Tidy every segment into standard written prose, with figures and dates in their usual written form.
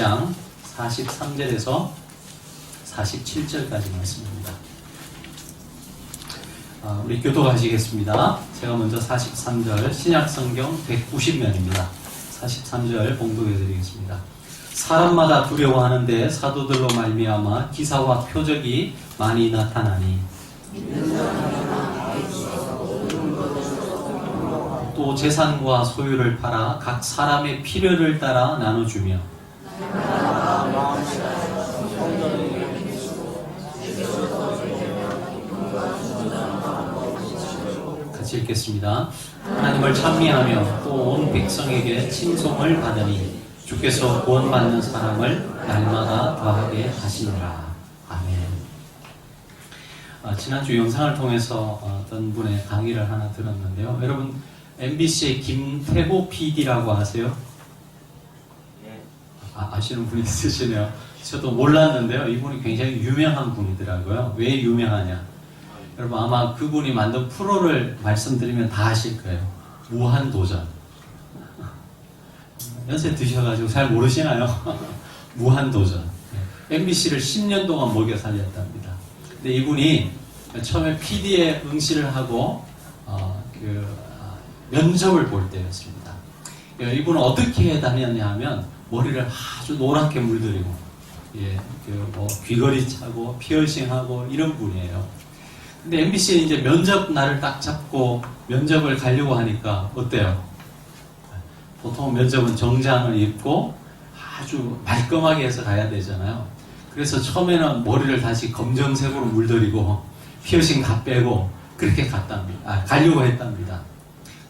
12장 43절에서 47절까지 말씀입니다. 우리 교독하시겠습니다. 제가 먼저 43절 신약성경 190면입니다. 43절 봉독해드리겠습니다. 사람마다 두려워하는데 사도들로 말미암아 기사와 표적이 많이 나타나니 또 재산과 소유를 팔아 각 사람의 필요를 따라 나눠주며 같이 읽겠습니다. 하나님을 찬미하며 또 온 백성에게 칭송을 받으니 주께서 구원받는 사람을 날마다 더하게 하시니라. 아멘. 지난주 영상을 통해서 어떤 분의 강의를 하나 들었는데요. 여러분 MBC의 김태호 PD라고 아세요? 아시는 분이 있으시네요. 저도 몰랐는데요. 이분이 굉장히 유명한 분이더라고요. 왜 유명하냐? 여러분 아마 그분이 만든 프로를 말씀드리면 다 아실 거예요. 무한도전. 연세 드셔가지고 잘 모르시나요? 무한도전. MBC를 10년 동안 먹여 살렸답니다. 근데 이분이 처음에 PD에 응시를 하고 면접을 볼 때였습니다. 이분은 어떻게 다녔냐 하면 머리를 아주 노랗게 물들이고 귀걸이 차고 피어싱하고 이런 분이에요. 근데 MBC에 이제 면접 날을 딱 잡고 면접을 가려고 하니까 어때요? 보통 면접은 정장을 입고 아주 말끔하게 해서 가야 되잖아요. 그래서 처음에는 머리를 다시 검정색으로 물들이고 피어싱 다 빼고 그렇게 가려고 했답니다.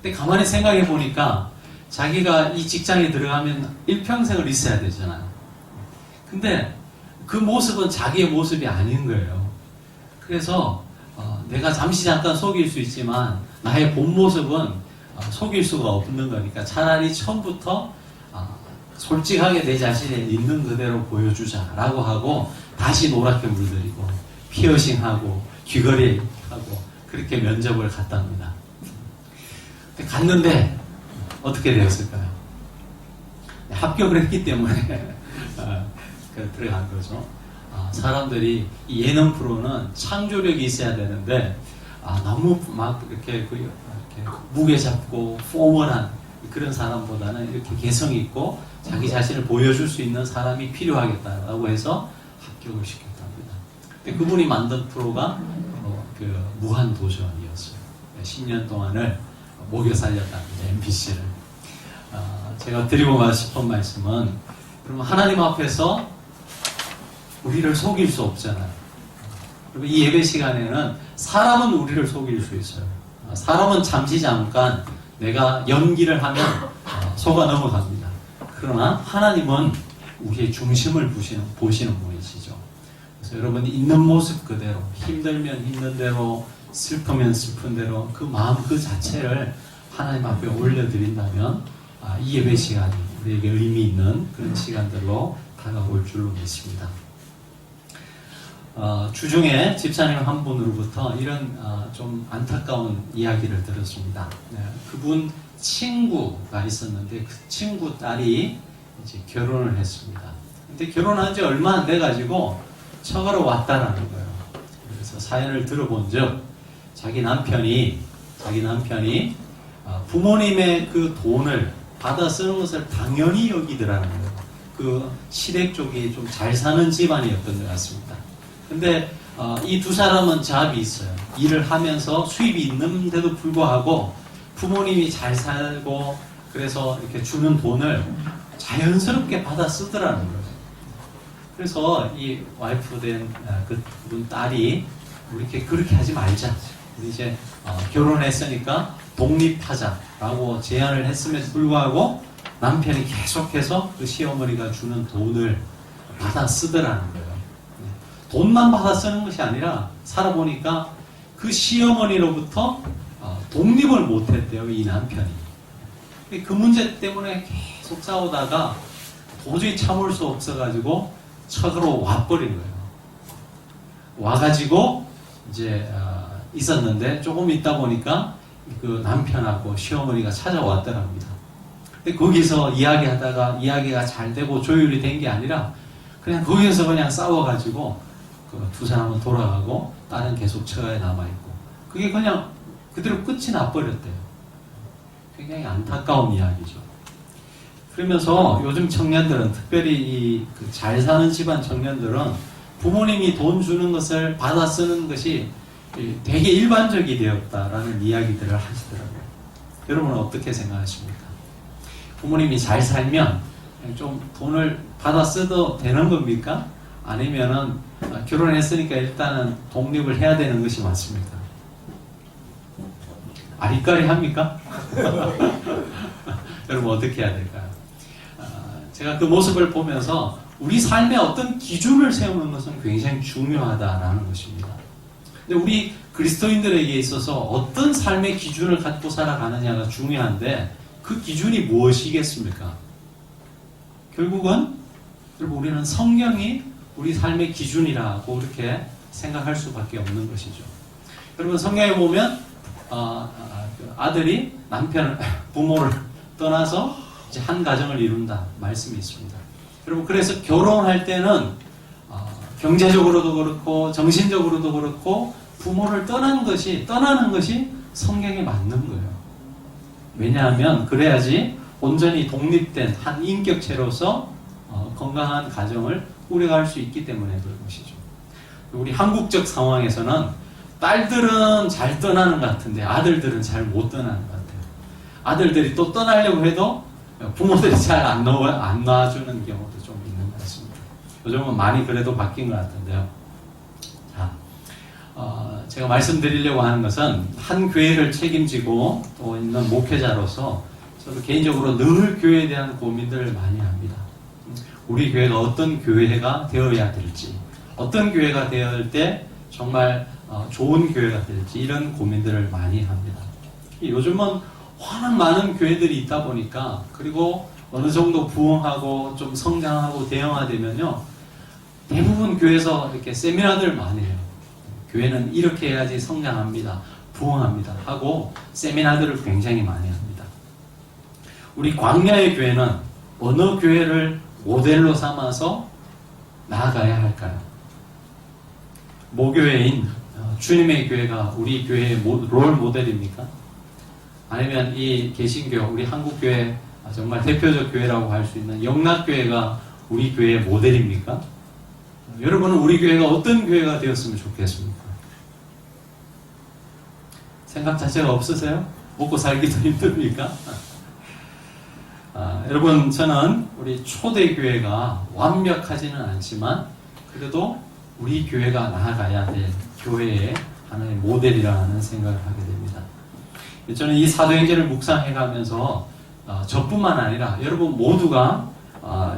근데 가만히 생각해 보니까 자기가 이 직장에 들어가면 일평생을 있어야 되잖아요. 근데 그 모습은 자기의 모습이 아닌 거예요. 그래서 내가 잠깐 속일 수 있지만 나의 본 모습은 속일 수가 없는 거니까 차라리 처음부터 솔직하게 내 자신을 있는 그대로 보여주자라고 하고 다시 노랗게 물들이고 피어싱하고 귀걸이 하고 그렇게 면접을 갔답니다. 갔는데 어떻게 되었을까요? 합격을 했기 때문에 들어간 거죠. 사람들이 이 예능 프로는 창조력이 있어야 되는데 너무 막 이렇게 무게 잡고 포멀한 그런 사람보다는 이렇게 개성 있고 자기 자신을 보여줄 수 있는 사람이 필요하겠다라고 해서 합격을 시켰답니다. 근데 그분이 만든 프로가 무한도전이었어요. 10년 동안을 먹여 살렸답니다. MBC를. 제가 드리고 싶은 말씀은 그러면 하나님 앞에서 우리를 속일 수 없잖아요. 그리고 이 예배 시간에는 사람은 우리를 속일 수 있어요. 사람은 잠깐 내가 연기를 하면 속아 넘어갑니다. 그러나 하나님은 우리의 중심을 보시는 분이시죠. 그래서 여러분이 있는 모습 그대로, 힘들면 힘든 대로, 슬프면 슬픈 대로 그 마음 그 자체를 하나님 앞에 올려드린다면 이 예배 시간이 우리에게 의미 있는 그런 시간들로 다가올 줄로 믿습니다. 주중에 집사님 한 분으로부터 이런 좀 안타까운 이야기를 들었습니다. 그분 친구가 있었는데 그 친구 딸이 이제 결혼을 했습니다. 근데 결혼한 지 얼마 안 돼가지고 처가로 왔다라는 거예요. 그래서 사연을 들어본 적 자기 남편이 부모님의 그 돈을 받아 쓰는 것을 당연히 여기더라는 거예요. 그 시댁 쪽이 좀 잘 사는 집안이었던 것 같습니다. 근데 이 두 사람은 잡이 있어요. 일을 하면서 수입이 있는데도 불구하고 부모님이 잘 살고 그래서 이렇게 주는 돈을 자연스럽게 받아 쓰더라는 거예요. 그래서 이 와이프 된 그분 딸이 우리 그렇게 하지 말자. 우리 이제 결혼했으니까 독립하자라고 제안을 했음에도 불구하고 남편이 계속해서 그 시어머니가 주는 돈을 받아 쓰더라는 거예요. 돈만 받아 쓰는 것이 아니라 살아보니까 그 시어머니로부터 독립을 못했대요, 이 남편이. 그 문제 때문에 계속 싸우다가 도저히 참을 수 없어가지고 처가로 와버린 거예요. 와가지고 이제 있었는데 조금 있다 보니까 그 남편하고 시어머니가 찾아왔더랍니다. 근데 거기서 이야기하다가 이야기가 잘 되고 조율이 된 게 아니라 그냥 거기에서 그냥 싸워가지고 그 두 사람은 돌아가고 딸은 계속 처가에 남아있고 그게 그냥 그대로 끝이 나버렸대요. 굉장히 안타까운 이야기죠. 그러면서 요즘 청년들은 특별히 잘 사는 집안 청년들은 부모님이 돈 주는 것을 받아 쓰는 것이 되게 일반적이 되었다라는 이야기들을 하시더라고요. 여러분은 어떻게 생각하십니까? 부모님이 잘 살면 좀 돈을 받아 써도 되는 겁니까? 아니면은 결혼했으니까 일단은 독립을 해야 되는 것이 맞습니까? 아리까리 합니까? 여러분 어떻게 해야 될까요? 제가 그 모습을 보면서 우리 삶에 어떤 기준을 세우는 것은 굉장히 중요하다라는 것입니다. 근데 우리 그리스도인들에게 있어서 어떤 삶의 기준을 갖고 살아가느냐가 중요한데 그 기준이 무엇이겠습니까? 결국은 여러분 우리는 성경이 우리 삶의 기준이라고 이렇게 생각할 수밖에 없는 것이죠. 여러분 성경에 보면 아들이 부모를 떠나서 이제 한 가정을 이룬다 말씀이 있습니다. 여러분 그래서 결혼할 때는 경제적으로도 그렇고 정신적으로도 그렇고 부모를 떠나는 것이 성경에 맞는 거예요. 왜냐하면 그래야지 온전히 독립된 한 인격체로서 건강한 가정을 꾸려갈 수 있기 때문에 그런 것이죠. 우리 한국적 상황에서는 딸들은 잘 떠나는 것 같은데 아들들은 잘 못 떠나는 것 같아요. 아들들이 또 떠나려고 해도 부모들이 잘 안 놔주는 경우도 좀 있는 것 같습니다. 요즘은 많이 그래도 바뀐 것 같은데요. 자, 제가 말씀드리려고 하는 것은 한 교회를 책임지고 또 있는 목회자로서 저도 개인적으로 늘 교회에 대한 고민들을 많이 합니다. 우리 교회가 어떤 교회가 되어야 될지, 어떤 교회가 되어야 할 때 정말 좋은 교회가 될지 이런 고민들을 많이 합니다. 요즘은 워낙 많은 교회들이 있다 보니까 그리고 어느 정도 부흥하고 좀 성장하고 대형화되면요 대부분 교회에서 이렇게 세미나들 많이 해요. 교회는 이렇게 해야지 성장합니다, 부흥합니다 하고 세미나들을 굉장히 많이 합니다. 우리 광야의 교회는 어느 교회를 모델로 삼아서 나아가야 할까요? 모교회인 주님의 교회가 우리 교회의 롤 모델입니까? 아니면 이 개신교, 우리 한국교회 정말 대표적 교회라고 할 수 있는 영락교회가 우리 교회의 모델입니까? 여러분은 우리 교회가 어떤 교회가 되었으면 좋겠습니까? 생각 자체가 없으세요? 먹고 살기도 힘듭니까? 여러분 저는 우리 초대교회가 완벽하지는 않지만 그래도 우리 교회가 나아가야 될 교회의 하나의 모델이라는 생각을 하게 됩니다. 저는 이 사도행전을 묵상해가면서 저뿐만 아니라 여러분 모두가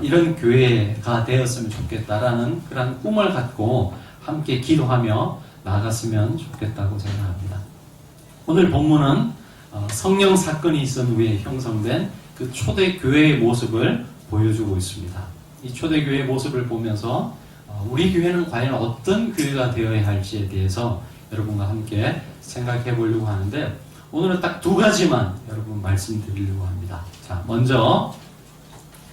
이런 교회가 되었으면 좋겠다라는 그런 꿈을 갖고 함께 기도하며 나아갔으면 좋겠다고 생각합니다. 오늘 본문은 성령 사건이 있은 후에 형성된 그 초대교회의 모습을 보여주고 있습니다. 이 초대교회의 모습을 보면서 우리 교회는 과연 어떤 교회가 되어야 할지에 대해서 여러분과 함께 생각해 보려고 하는데 오늘은 딱 두 가지만 여러분 말씀드리려고 합니다. 자, 먼저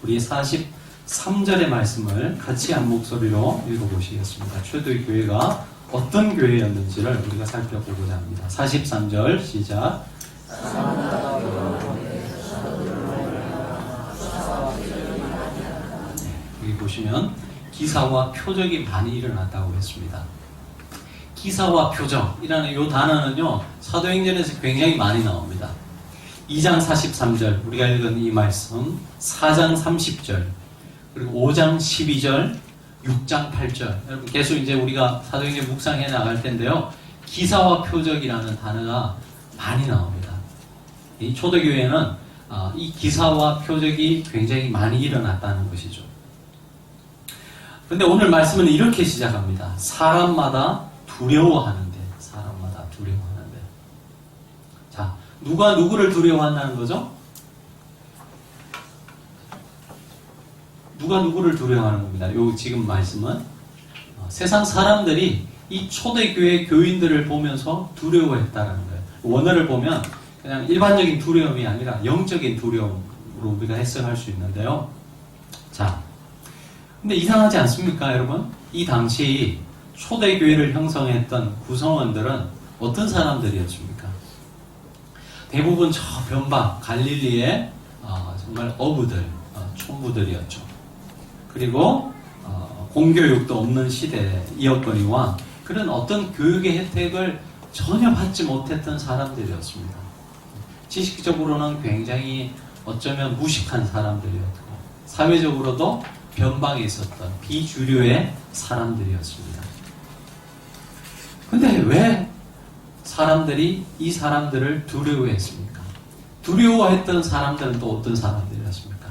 우리 43절의 말씀을 같이 한 목소리로 읽어보시겠습니다. 초대교회가 어떤 교회였는지를 우리가 살펴보고자 합니다. 43절 시작. 여기 보시면 기사와 표적이 많이 일어났다고 했습니다. 기사와 표적이라는 이 단어는요 사도행전에서 굉장히 많이 나옵니다. 2장 43절 우리가 읽은 이 말씀, 4장 30절 그리고 5장 12절 6장 8절 여러분 계속 이제 우리가 사도행전 묵상해 나갈 텐데요 기사와 표적이라는 단어가 많이 나옵니다. 이 초대교회는 이 기사와 표적이 굉장히 많이 일어났다는 것이죠. 그런데 오늘 말씀은 이렇게 시작합니다. 사람마다 두려워하는데. 자, 누가 누구를 두려워한다는 거죠? 누가 누구를 두려워하는 겁니다. 요 지금 말씀은 세상 사람들이 이 초대교회 교인들을 보면서 두려워했다라는 거예요. 원어를 보면 그냥 일반적인 두려움이 아니라 영적인 두려움으로 쪽으로 우리가 해석할 수 있는데요. 자, 근데 이상하지 않습니까, 여러분? 이 당시 초대교회를 형성했던 구성원들은 어떤 사람들이었습니까? 대부분 저 변방, 갈릴리의 정말 어부들, 촌부들이었죠. 그리고 공교육도 없는 시대이었거니와 그런 어떤 교육의 혜택을 전혀 받지 못했던 사람들이었습니다. 지식적으로는 굉장히 어쩌면 무식한 사람들이었고 사회적으로도 변방에 있었던 비주류의 사람들이었습니다. 근데 왜 사람들이 이 사람들을 두려워했습니까? 두려워했던 사람들은 또 어떤 사람들이었습니까?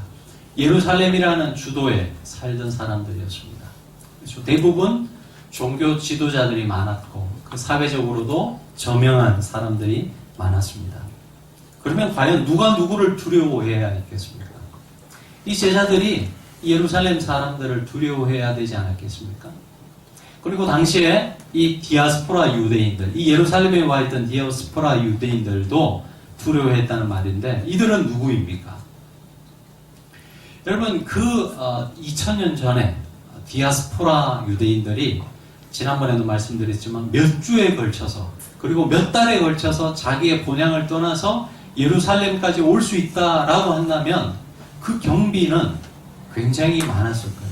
예루살렘이라는 주도에 살던 사람들이었습니다. 그렇죠? 대부분 종교 지도자들이 많았고 그 사회적으로도 저명한 사람들이 많았습니다. 그러면 과연 누가 누구를 두려워해야 했겠습니까? 이 제자들이 예루살렘 사람들을 두려워해야 되지 않았겠습니까? 그리고 당시에 이 디아스포라 유대인들, 이 예루살렘에 와 있던 디아스포라 유대인들도 두려워했다는 말인데 이들은 누구입니까? 여러분 2000년 전에 디아스포라 유대인들이 지난번에도 말씀드렸지만 몇 주에 걸쳐서 그리고 몇 달에 걸쳐서 자기의 본향을 떠나서 예루살렘까지 올 수 있다라고 한다면 그 경비는 굉장히 많았을 거예요.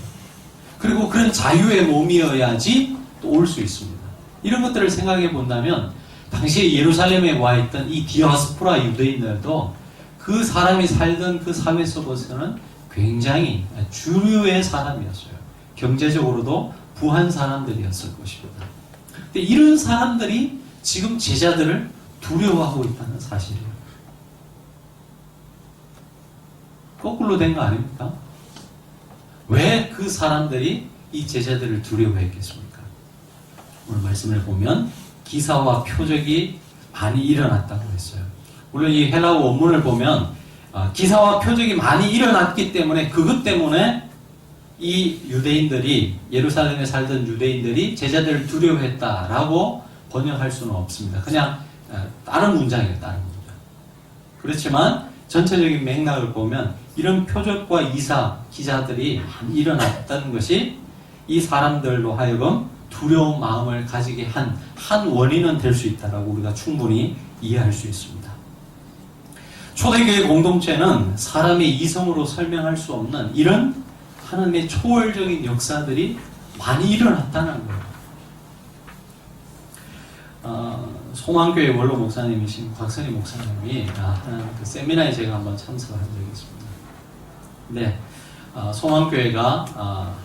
그리고 그런 자유의 몸이어야지 또 올 수 있습니다. 이런 것들을 생각해 본다면 당시에 예루살렘에 와 있던 이 디아스포라 유대인들도 그 사람이 살던 그 사회 속에서는 굉장히 주류의 사람이었어요. 경제적으로도 부한 사람들이었을 것입니다. 근데 이런 사람들이 지금 제자들을 두려워하고 있다는 사실이에요. 거꾸로 된 거 아닙니까? 왜 그 사람들이 이 제자들을 두려워했겠습니까? 오늘 말씀을 보면 기사와 표적이 많이 일어났다고 했어요. 물론 이 헬라어 원문을 보면 기사와 표적이 많이 일어났기 때문에 그것 때문에 이 유대인들이 예루살렘에 살던 유대인들이 제자들을 두려워했다라고 번역할 수는 없습니다. 그냥 다른 문장이에요. 다른 문장. 그렇지만 전체적인 맥락을 보면 이런 표적과 이사 기사들이 일어났다는 것이 이 사람들로 하여금 두려운 마음을 가지게 한 원인은 될 수 있다라고 우리가 충분히 이해할 수 있습니다. 초대교회 공동체는 사람의 이성으로 설명할 수 없는 이런 하나님의 초월적인 역사들이 많이 일어났다는 거예요. 소망교회 원로 목사님이신 곽선희 목사님이 하는 그 세미나에 제가 한번 참석한 적이 있습니다. 네, 소망교회가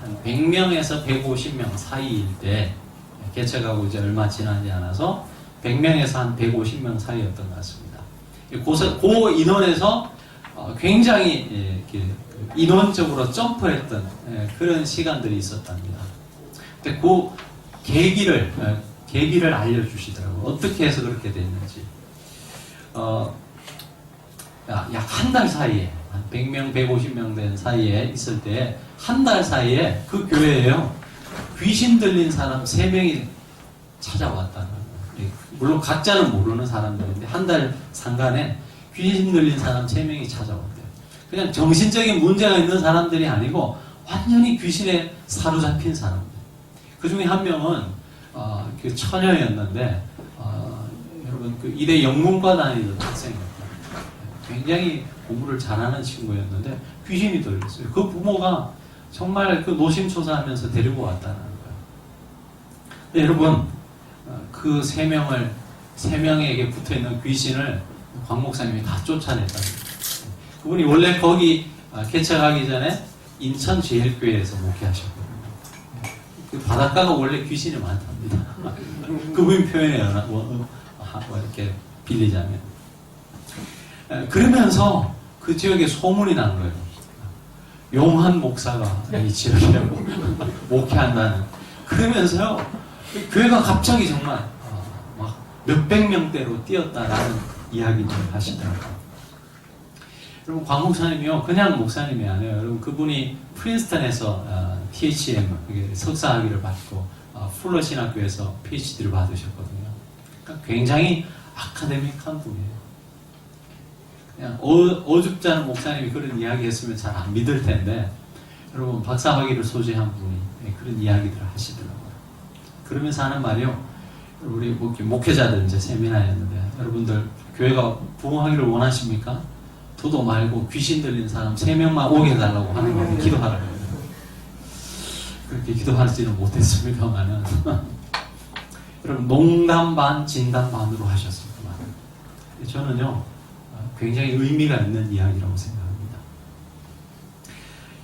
한 100명에서 150명 사이일 때 개척하고 이제 얼마 지나지 않아서 100명에서 한 150명 사이였던 것 같습니다. 그 인원에서 굉장히 인원적으로 점프했던 그런 시간들이 있었답니다. 근데 그 계기를 알려주시더라고요. 어떻게 해서 그렇게 됐는지. 약 한 달 사이에, 한 100명, 150명 된 사이에 있을 때, 한 달 사이에 그 교회에요, 귀신 들린 사람 3명이 찾아왔다는 거예요. 물론 각자는 모르는 사람들인데, 한 달 상간에 귀신 들린 사람 3명이 찾아왔대요. 그냥 정신적인 문제가 있는 사람들이 아니고, 완전히 귀신에 사로잡힌 사람들. 그 중에 한 명은 그 처녀였는데 여러분 그 이대 영문과 다니던 학생이었다. 굉장히 공부를 잘하는 친구였는데 귀신이 들렸어요. 그 부모가 정말 그 노심초사하면서 데리고 왔다는 거예요. 근데 여러분 그 3명에게 붙어있는 귀신을 곽 목사님이 다 쫓아냈다는 거예요. 그분이 원래 거기 개척하기 전에 인천제일교회에서 목회하셨거든요. 그 바닷가가 원래 귀신이 많답니다. 그분 표현해요. 이렇게 빌리자면. 그러면서 그 지역에 소문이 난 거예요. 용한 목사가 이 지역에 목회한다는. 그러면서요, 교회가 갑자기 정말 막 몇백 명대로 뛰었다라는 이야기를 하시더라고요. 여러분, 곽 목사님이요, 그냥 목사님이 아니에요. 여러분, 그분이 프린스턴에서 THM 석사학위를 받고 풀러 신학교에서 PhD를 받으셨거든요. 그러니까 굉장히 아카데믹한 분이에요. 그냥 어줍잖은 목사님이 그런 이야기 했으면 잘 안 믿을 텐데, 여러분, 박사학위를 소지한 분이 그런 이야기들을 하시더라고요. 그러면서 하는 말이요. 우리 목회자들 이제 세미나였는데, 여러분들, 교회가 부흥하기를 원하십니까? 도도 말고 귀신 들린 사람 3명만 오게 해달라고 하는 거 기도하라고. 그렇게 기도하지는 못했습니다만은. 여러분, 농담 반, 진담 반으로 하셨습니다. 저는요, 굉장히 의미가 있는 이야기라고 생각합니다.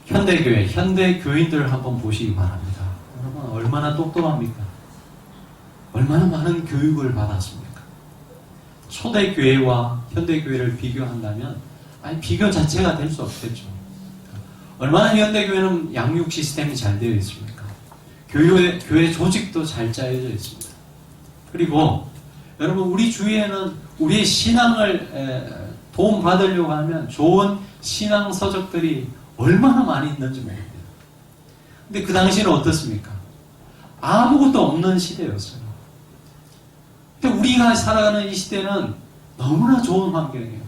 현대교회, 현대 교인들을 한번 보시기 바랍니다. 여러분, 얼마나 똑똑합니까? 얼마나 많은 교육을 받았습니까? 초대교회와 현대교회를 비교한다면, 비교 자체가 될 수 없겠죠. 얼마나 현대교회는 양육 시스템이 잘 되어 있습니까? 교회 조직도 잘 짜여져 있습니다. 그리고 여러분, 우리 주위에는 우리의 신앙을 도움받으려고 하면 좋은 신앙 서적들이 얼마나 많이 있는지 모릅니다. 근데 그 당시는 어떻습니까? 아무것도 없는 시대였어요. 근데 우리가 살아가는 이 시대는 너무나 좋은 환경이에요.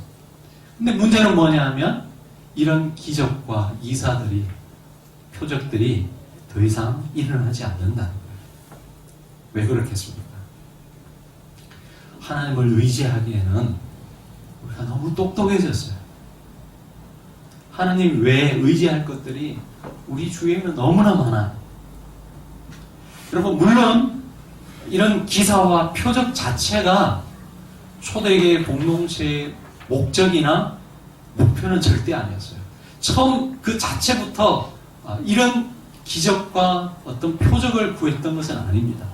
근데 문제는 뭐냐 하면 이런 기적과 이사들이, 표적들이 더 이상 일어나지 않는다는 거예요. 왜 그렇겠습니까? 하나님을 의지하기에는 우리가 너무 똑똑해졌어요. 하나님 외에 의지할 것들이 우리 주위에는 너무나 많아요. 여러분, 물론 이런 기사와 표적 자체가 초대교회 공동체의 목적이나 목표는 절대 아니었어요. 처음 그 자체부터 이런 기적과 어떤 표적을 구했던 것은 아닙니다.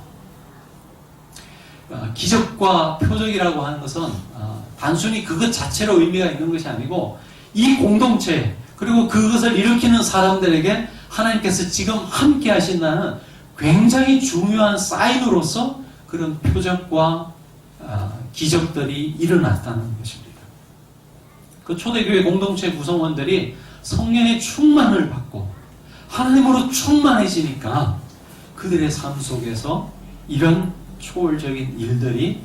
기적과 표적이라고 하는 것은 단순히 그것 자체로 의미가 있는 것이 아니고 이 공동체 그리고 그것을 일으키는 사람들에게 하나님께서 지금 함께 하신다는 굉장히 중요한 사인으로서 그런 표적과 기적들이 일어났다는 것입니다. 그 초대교회 공동체 구성원들이 성령의 충만을 받고 하나님으로 충만해지니까 그들의 삶 속에서 이런 초월적인 일들이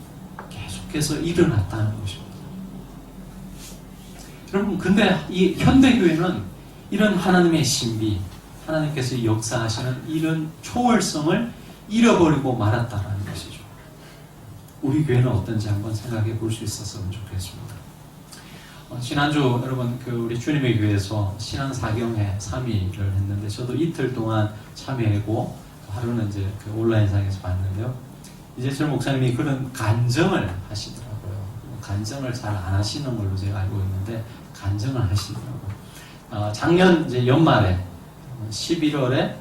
계속해서 일어났다는 것입니다. 여러분, 근데 이 현대교회는 이런 하나님의 신비, 하나님께서 역사하시는 이런 초월성을 잃어버리고 말았다는 것이죠. 우리 교회는 어떤지 한번 생각해 볼 수 있었으면 좋겠습니다. 지난주 여러분 우리 주님의 교회에서 신앙 사경회 3일을 했는데 저도 이틀 동안 참여하고 하루는 이제 온라인상에서 봤는데요. 이재철 목사님이 그런 간증을 하시더라고요. 간증을 잘 안 하시는 걸로 제가 알고 있는데 간증을 하시더라고요. 작년 이제 연말에 11월에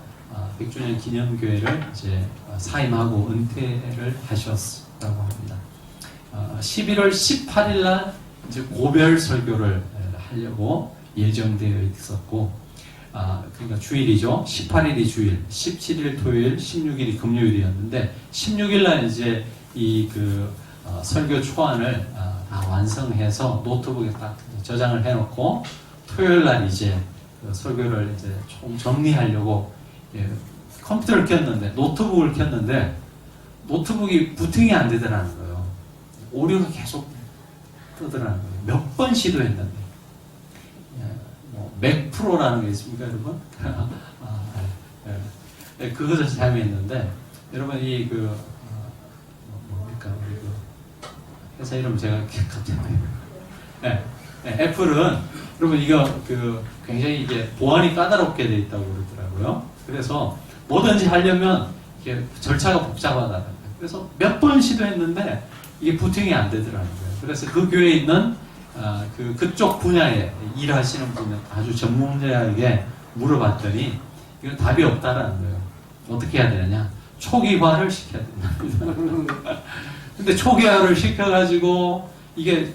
100주년 기념교회를 이제 사임하고 은퇴를 하셨다고 합니다. 11월 18일 날 이제 고별 설교를 하려고 예정되어 있었고, 그러니까 주일이죠. 18일이 주일, 17일 토요일, 16일이 금요일이었는데 16일 날 이제 이 설교 초안을 다 완성해서 노트북에 딱 저장을 해놓고 토요일 날 이제 설교를 이제 좀 정리하려고 컴퓨터를 켰는데 노트북을 켰는데 노트북이 부팅이 안 되더라는 거예요. 오류가 계속 뜨더라는 거예요. 몇 번 시도했는데 맥 프로라는 게 있습니까, 여러분? 그것을 사용했는데 여러분 이 뭡니까 우리 회사 이름 제가 갑자기 애플은 여러분 이거 굉장히 이게 보안이 까다롭게 돼 있다고 그러더라고요. 그래서 뭐든지 하려면 이게 절차가 복잡하다는 거예요. 그래서 몇 번 시도했는데 이게 부팅이 안 되더라는 거예요. 그래서 그 교회에 있는 그쪽 분야에 일하시는 분 아주 전문가에게 물어봤더니 이건 답이 없다라는 거예요. 어떻게 해야 되느냐? 초기화를 시켜야 된다. 근데 초기화를 시켜가지고 이게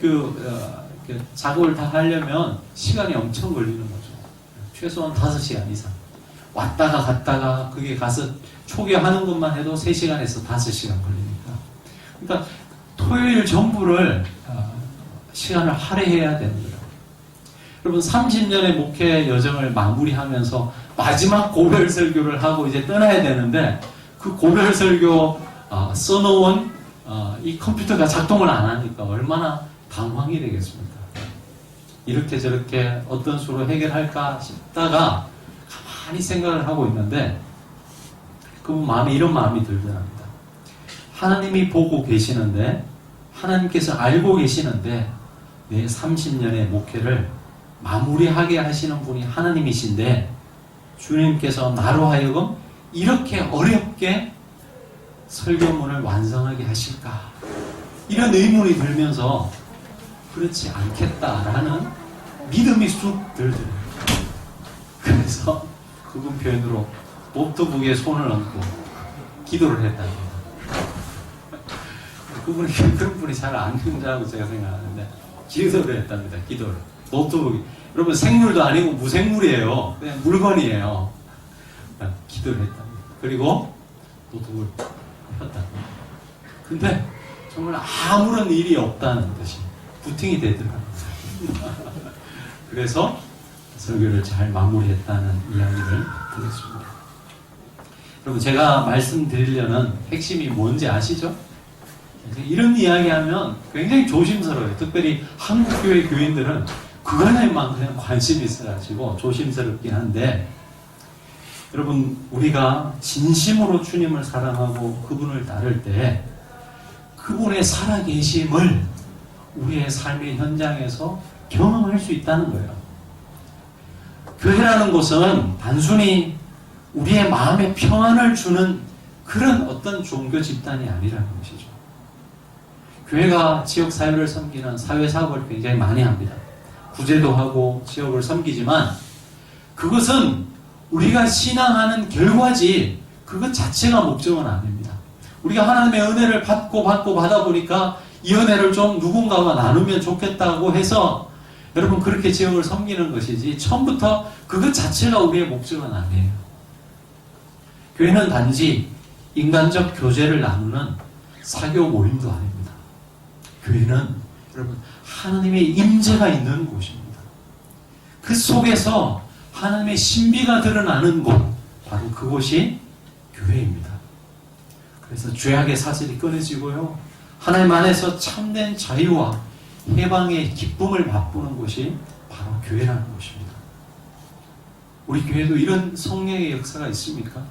작업을 다 하려면 시간이 엄청 걸리는 거죠. 최소한 5시간 이상. 왔다가 갔다가 그게 가서 초기화하는 것만 해도 3시간에서 5시간 걸리니까. 그러니까 토요일 전부를 시간을 할애해야 되는 거예요. 여러분 30년의 목회 여정을 마무리하면서 마지막 고별 설교를 하고 이제 떠나야 되는데 그 고별 설교 써놓은 이 컴퓨터가 작동을 안 하니까 얼마나 당황이 되겠습니까? 이렇게 저렇게 어떤 수로 해결할까 싶다가 가만히 생각을 하고 있는데 그 마음에 이런 마음이 들더랍니다. 하나님이 보고 계시는데 하나님께서 알고 계시는데 내 30년의 목회를 마무리하게 하시는 분이 하나님이신데 주님께서 나로 하여금 이렇게 어렵게 설교문을 완성하게 하실까? 이런 의문이 들면서 그렇지 않겠다라는 믿음이 쑥 들더라고요. 그래서 그분 표현으로 노트북에 손을 얹고 기도를 했답니다. 그분이 그런 분이 잘 안 된다고 제가 생각하는데 기도를 했답니다. 기도를. 노트북이. 여러분 생물도 아니고 무생물이에요. 그냥 물건이에요. 기도를 했답니다. 그리고 노트북을 폈답니다. 근데 정말 아무런 일이 없다는 듯이 부팅이 되더라고요. 그래서 설교를 잘 마무리했다는 이야기를 들었습니다. 여러분 제가 말씀드리려는 핵심이 뭔지 아시죠? 이런 이야기하면 굉장히 조심스러워요. 특별히 한국교회 교인들은 그거에만 그냥 관심이 있어가지고 조심스럽긴 한데 여러분 우리가 진심으로 주님을 사랑하고 그분을 따를 때 그분의 살아계심을 우리의 삶의 현장에서 경험할 수 있다는 거예요. 교회라는 곳은 단순히 우리의 마음에 평안을 주는 그런 어떤 종교 집단이 아니라는 것이죠. 교회가 지역사회를 섬기는 사회사업을 굉장히 많이 합니다. 구제도 하고 지역을 섬기지만 그것은 우리가 신앙하는 결과지 그것 자체가 목적은 아닙니다. 우리가 하나님의 은혜를 받고 받아 보니까 이 은혜를 좀 누군가가 나누면 좋겠다고 해서 여러분 그렇게 지역을 섬기는 것이지 처음부터 그것 자체가 우리의 목적은 아니에요. 교회는 단지 인간적 교제를 나누는 사교 모임도 아닙니다. 교회는 여러분 하나님의 임재가 있는 곳입니다. 그 속에서 하나님의 신비가 드러나는 곳 바로 그곳이 교회입니다. 그래서 죄악의 사슬이 끊어지고요. 하나님 안에서 참된 자유와 해방의 기쁨을 맛보는 곳이 바로 교회라는 곳입니다. 우리 교회도 이런 성령의 역사가 있습니까?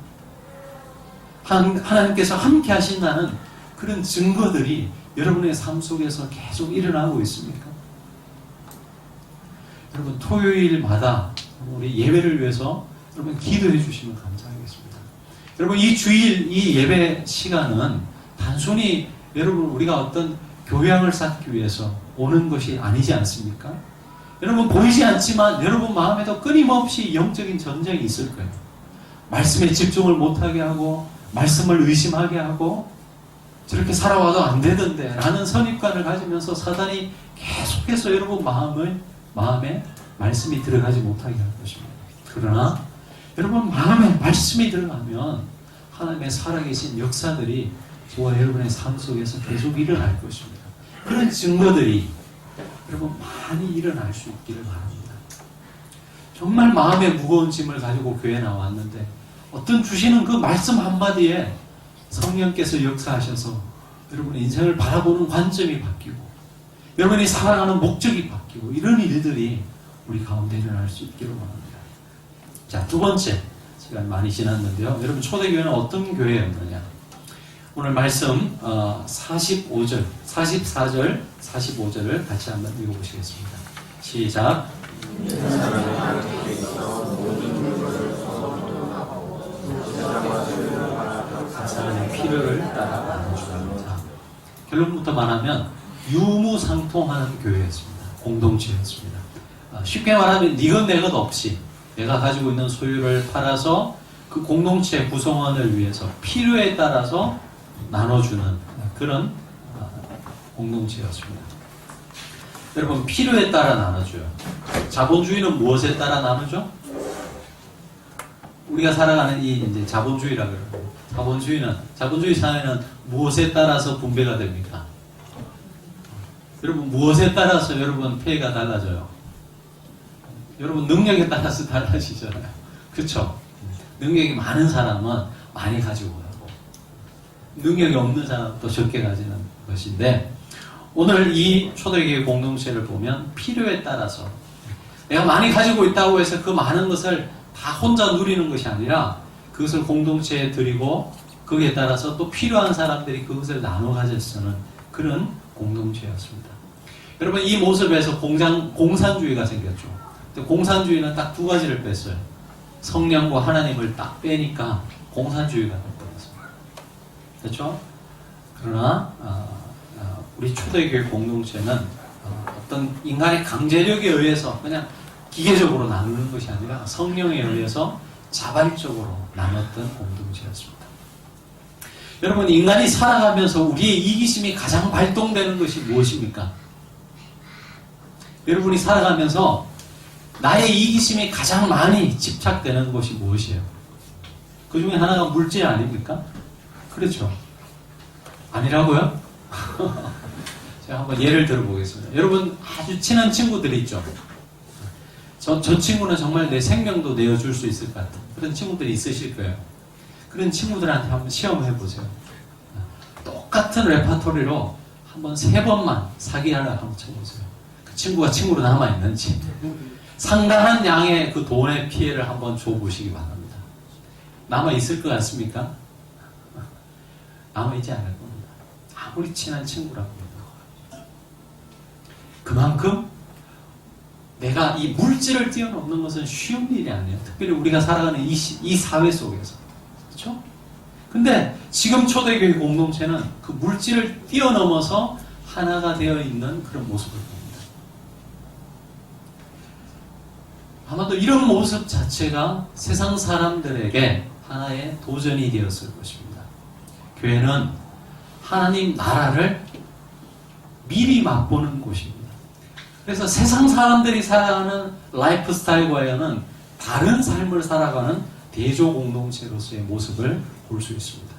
하나님께서 함께 하신다는 그런 증거들이 여러분의 삶 속에서 계속 일어나고 있습니까? 여러분 토요일마다 우리 예배를 위해서 여러분 기도해 주시면 감사하겠습니다. 여러분 이 주일 이 예배 시간은 단순히 여러분 우리가 어떤 교양을 쌓기 위해서 오는 것이 아니지 않습니까? 여러분 보이지 않지만 여러분 마음에도 끊임없이 영적인 전쟁이 있을 거예요. 말씀에 집중을 못하게 하고 말씀을 의심하게 하고 저렇게 살아와도 안 되던데 라는 선입관을 가지면서 사단이 계속해서 여러분 마음에 말씀이 들어가지 못하게 할 것입니다. 그러나 여러분 마음에 말씀이 들어가면 하나님의 살아계신 역사들이 저와 여러분의 삶 속에서 계속 일어날 것입니다. 그런 증거들이 여러분 많이 일어날 수 있기를 바랍니다. 정말 마음에 무거운 짐을 가지고 교회에 나왔는데 어떤 주시는 그 말씀 한마디에 성령께서 역사하셔서 여러분의 인생을 바라보는 관점이 바뀌고 여러분이 살아가는 목적이 바뀌고 이런 일들이 우리 가운데 일어날 수 있기를 바랍니다. 자, 두 번째 시간 많이 지났는데요. 여러분 초대교회는 어떤 교회였느냐? 오늘 말씀 44절, 45절을 같이 한번 읽어보시겠습니다. 시작. 사람의 필요를 따라 나눠주랍니다. 결론부터 말하면 유무상통하는 교회였습니다. 공동체였습니다. 쉽게 말하면 니것 내것 없이 내가 가지고 있는 소유를 팔아서 그 공동체 구성원을 위해서 필요에 따라서 나눠주는 그런 공동체였습니다. 여러분 필요에 따라 나눠줘요. 자본주의는 무엇에 따라 나누죠? 우리가 살아가는 이 이제 자본주의라고 그래요. 자본주의 사회는 무엇에 따라서 분배가 됩니까? 여러분 무엇에 따라서 여러분 폐해가 달라져요? 여러분 능력에 따라서 달라지잖아요. 그렇죠? 능력이 많은 사람은 많이 가지고 가고 능력이 없는 사람은 또 적게 가지는 것인데 오늘 이 초대교회 공동체를 보면 필요에 따라서 내가 많이 가지고 있다고 해서 그 많은 것을 다 혼자 누리는 것이 아니라 그것을 공동체에 드리고 거기에 따라서 또 필요한 사람들이 그것을 나눠 가질 수 있는 그런 공동체였습니다. 여러분, 이 모습에서 공산주의가 생겼죠. 근데 공산주의는 딱 두 가지를 뺐어요. 성령과 하나님을 딱 빼니까 공산주의가 되어버렸습니다. 그렇죠? 그러나 우리 초대교회 공동체는 어떤 인간의 강제력에 의해서 그냥 기계적으로 나누는 것이 아니라 성령에 의해서 자발적으로 나눴던 공동체였습니다. 여러분, 인간이 살아가면서 우리의 이기심이 가장 발동되는 것이 무엇입니까? 여러분이 살아가면서 나의 이기심이 가장 많이 집착되는 것이 무엇이에요? 그 중에 하나가 물질 아닙니까? 그렇죠? 아니라고요? 제가 한번 예를 들어보겠습니다. 여러분, 아주 친한 친구들이 있죠? 저 친구는 정말 내 생명도 내어줄 수 있을 것 같은 그런 친구들이 있으실 거예요. 그런 친구들한테 한번 시험해 보세요. 똑같은 레파토리로 한번 3번만 사기하라 한번 쳐보세요. 그 친구가 친구로 남아있는지. 상당한 양의 그 돈의 피해를 한번 줘보시기 바랍니다. 남아있을 것 같습니까? 남아있지 않을 겁니다. 아무리 친한 친구라고 해도. 그만큼 내가 이 물질을 뛰어넘는 것은 쉬운 일이 아니에요. 특별히 우리가 살아가는 이 사회 속에서. 그렇죠? 근데 지금 초대교회 공동체는 그 물질을 뛰어넘어서 하나가 되어 있는 그런 모습을 봅니다. 아마도 이런 모습 자체가 세상 사람들에게 하나의 도전이 되었을 것입니다. 교회는 하나님 나라를 미리 맛보는 곳입니다. 그래서 세상 사람들이 살아가는 라이프 스타일과는 다른 삶을 살아가는 대조 공동체로서의 모습을 볼 수 있습니다.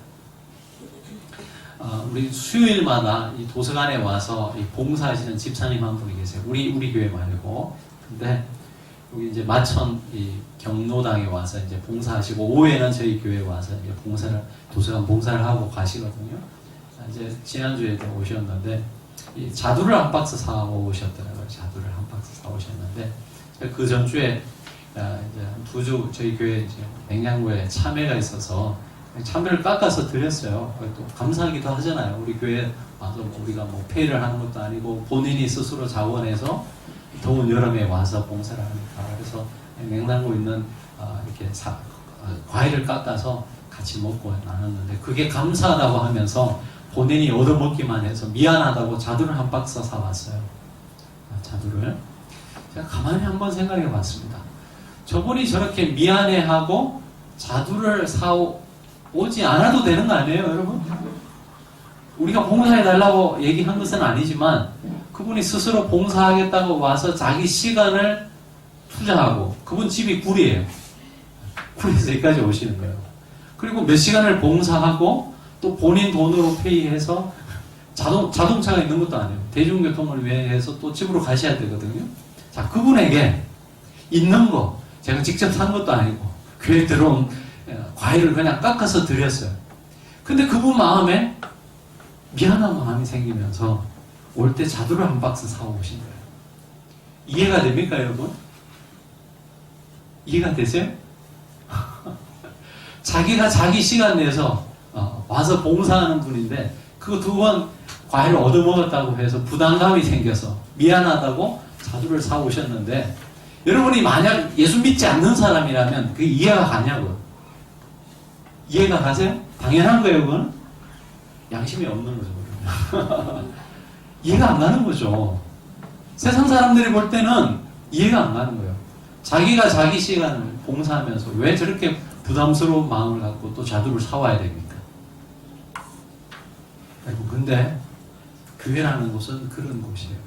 우리 수요일마다 이 도서관에 와서 이 봉사하시는 집사님 한 분이 계세요. 우리 교회 말고. 근데 여기 이제 마천 이 경로당에 와서 이제 봉사하시고 오후에는 저희 교회에 와서 이제 도서관 봉사를 하고 가시거든요. 이제 지난주에도 오셨는데 이 자두를 한 박스 사고 오셨더라고요. 자두를 한 박스 사오셨는데 그 전주에 이제 한 2주 저희 교회 이제 냉장고에 참외가 있어서 참외를 깎아서 드렸어요. 또 감사하기도 하잖아요. 우리 교회 와서 우리가 뭐 페이를 하는 것도 아니고 본인이 스스로 자원해서 더운 여름에 와서 봉사를 하니까 그래서 냉장고 있는 이렇게 과일을 깎아서 같이 먹고 나눴는데 그게 감사하다고 하면서 본인이 얻어먹기만 해서 미안하다고 자두를 한 박스 사왔어요. 자두를. 제가 가만히 한번 생각해 봤습니다. 저분이 저렇게 미안해하고 자두를 사오지 않아도 되는 거 아니에요, 여러분? 우리가 봉사해달라고 얘기한 것은 아니지만 그분이 스스로 봉사하겠다고 와서 자기 시간을 투자하고 그분 집이 굴이에요. 굴에서 여기까지 오시는 거예요. 그리고 몇 시간을 봉사하고 또 본인 돈으로 페이해서 자동차가 있는 것도 아니에요. 대중교통을 위해서 또 집으로 가셔야 되거든요. 자, 그분에게 있는 거 제가 직접 산 것도 아니고 교회에 들어온 과일을 그냥 깎아서 드렸어요. 근데 그분 마음에 미안한 마음이 생기면서 올 때 자두를 한 박스 사오신 거예요. 이해가 됩니까, 여러분? 이해가 되세요? 자기가 자기 시간 내서 와서 봉사하는 분인데 그 2번 과일을 얻어먹었다고 해서 부담감이 생겨서 미안하다고 자두를 사오셨는데 여러분이 만약 예수 믿지 않는 사람이라면 그게 이해가 가냐고. 이해가 가세요? 당연한 거예요, 그건? 양심이 없는 거죠. 이해가 안 가는 거죠. 세상 사람들이 볼 때는 이해가 안 가는 거예요. 자기가 자기 시간을 봉사하면서 왜 저렇게 부담스러운 마음을 갖고 또 자두를 사와야 됩니까? 근데 교회라는 곳은 그런 곳이에요.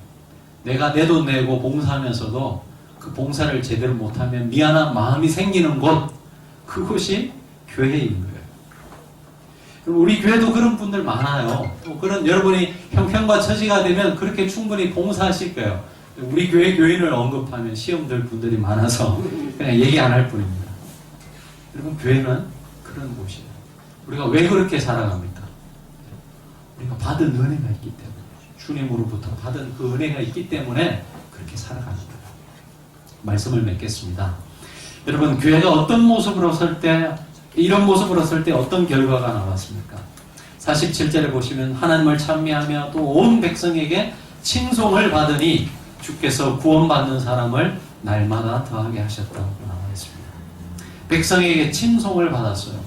내가 내 돈 내고 봉사하면서도 그 봉사를 제대로 못하면 미안한 마음이 생기는 곳, 그곳이 교회인 거예요. 우리 교회도 그런 분들 많아요. 또 그런 여러분이 형편과 처지가 되면 그렇게 충분히 봉사하실 거예요. 우리 교회 교인을 언급하면 시험 들 분들이 많아서 그냥 얘기 안 할 뿐입니다. 여러분, 교회는 그런 곳이에요. 우리가 왜 그렇게 살아갑니까? 우리가 받은 은혜가 있기 때문에, 주님으로부터 받은 그 은혜가 있기 때문에 그렇게 살아가는 거예요. 말씀을 맺겠습니다. 여러분, 교회가 어떤 모습으로 설 때, 이런 모습으로 설 때 어떤 결과가 나왔습니까? 47절에 보시면 하나님을 찬미하며 또 온 백성에게 칭송을 받으니 주께서 구원받는 사람을 날마다 더하게 하셨다고 나와 있습니다. 백성에게 칭송을 받았어요.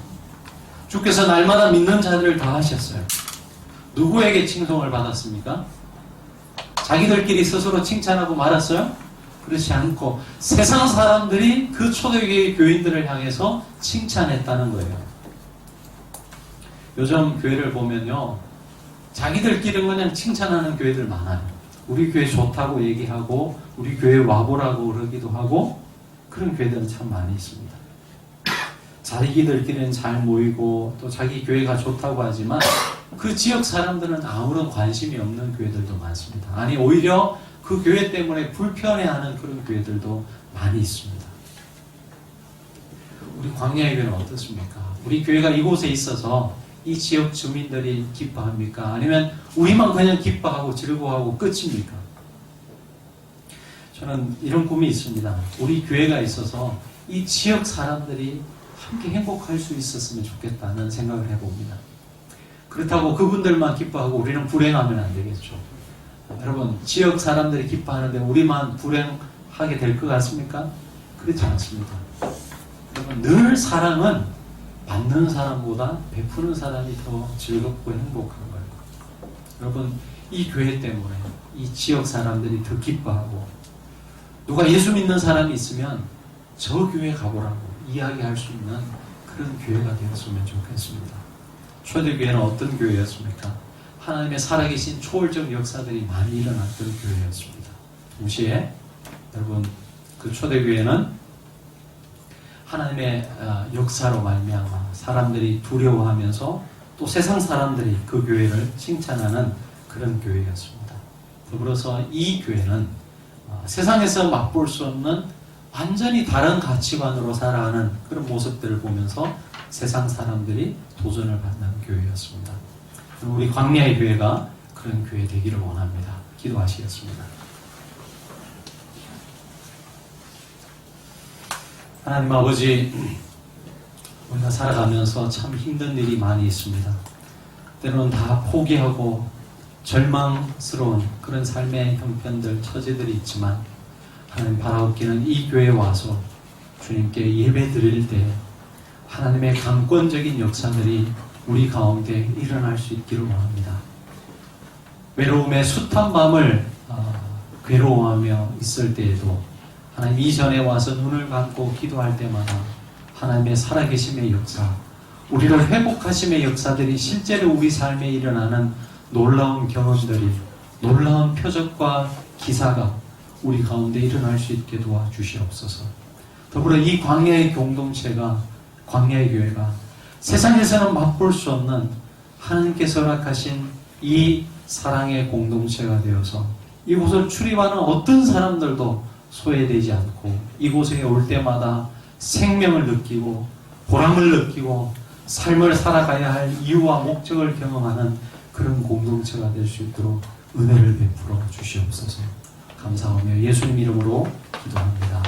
주께서 날마다 믿는 자들을 더하셨어요. 누구에게 칭송을 받았습니까? 자기들끼리 스스로 칭찬하고 말았어요? 그렇지 않고 세상 사람들이 그 초대교회 교인들을 향해서 칭찬했다는 거예요. 요즘 교회를 보면요, 자기들끼리 그냥 칭찬하는 교회들 많아요. 우리 교회 좋다고 얘기하고 우리 교회 와보라고 그러기도 하고 그런 교회들은 참 많이 있습니다. 자기들끼리는 잘 모이고 또 자기 교회가 좋다고 하지만 그 지역 사람들은 아무런 관심이 없는 교회들도 많습니다. 아니, 오히려 그 교회 때문에 불편해하는 그런 교회들도 많이 있습니다. 우리 광야의 교회는 어떻습니까? 우리 교회가 이곳에 있어서 이 지역 주민들이 기뻐합니까? 아니면 우리만 그냥 기뻐하고 즐거워하고 끝입니까? 저는 이런 꿈이 있습니다. 우리 교회가 있어서 이 지역 사람들이 함께 행복할 수 있었으면 좋겠다는 생각을 해봅니다. 그렇다고 그분들만 기뻐하고 우리는 불행하면 안 되겠죠. 여러분, 지역 사람들이 기뻐하는데 우리만 불행하게 될 것 같습니까? 그렇지 않습니다. 여러분, 늘 사랑은 받는 사람보다 베푸는 사람이 더 즐겁고 행복한 거예요. 여러분, 이 교회 때문에 이 지역 사람들이 더 기뻐하고 누가 예수 믿는 사람이 있으면 저 교회 가보라고 이야기할 수 있는 그런 교회가 되었으면 좋겠습니다. 초대교회는 어떤 교회였습니까? 하나님의 살아계신 초월적 역사들이 많이 일어났던 교회였습니다. 동시에 여러분, 그 초대교회는 하나님의 역사로 말미암아 사람들이 두려워하면서 또 세상 사람들이 그 교회를 칭찬하는 그런 교회였습니다. 더불어서 이 교회는 세상에서 맛볼 수 없는 완전히 다른 가치관으로 살아가는 그런 모습들을 보면서 세상 사람들이 도전을 받는 교회였습니다. 우리 광야의 교회가 그런 교회 되기를 원합니다. 기도하시겠습니다. 하나님 아버지, 우리가 살아가면서 참 힘든 일이 많이 있습니다. 때로는 다 포기하고 절망스러운 그런 삶의 형편들, 처지들이 있지만 하나님 바라옵기는 이 교회에 와서 주님께 예배 드릴 때 하나님의 강권적인 역사들이 우리 가운데 일어날 수 있기를 원합니다. 외로움의 숱한 밤을 괴로워하며 있을 때에도 하나님 이전에 와서 눈을 감고 기도할 때마다 하나님의 살아계심의 역사, 우리를 회복하심의 역사들이 실제로 우리 삶에 일어나는 놀라운 경험들이, 놀라운 표적과 기사가 우리 가운데 일어날 수 있게 도와주시옵소서. 더불어 이 광야의 공동체가, 광야의 교회가 세상에서는 맛볼 수 없는 하나님께서 허락하신 이 사랑의 공동체가 되어서 이곳을 출입하는 어떤 사람들도 소외되지 않고 이곳에 올 때마다 생명을 느끼고 보람을 느끼고 삶을 살아가야 할 이유와 목적을 경험하는 그런 공동체가 될 수 있도록 은혜를 베풀어 주시옵소서. 감사하며 예수님 이름으로 기도합니다.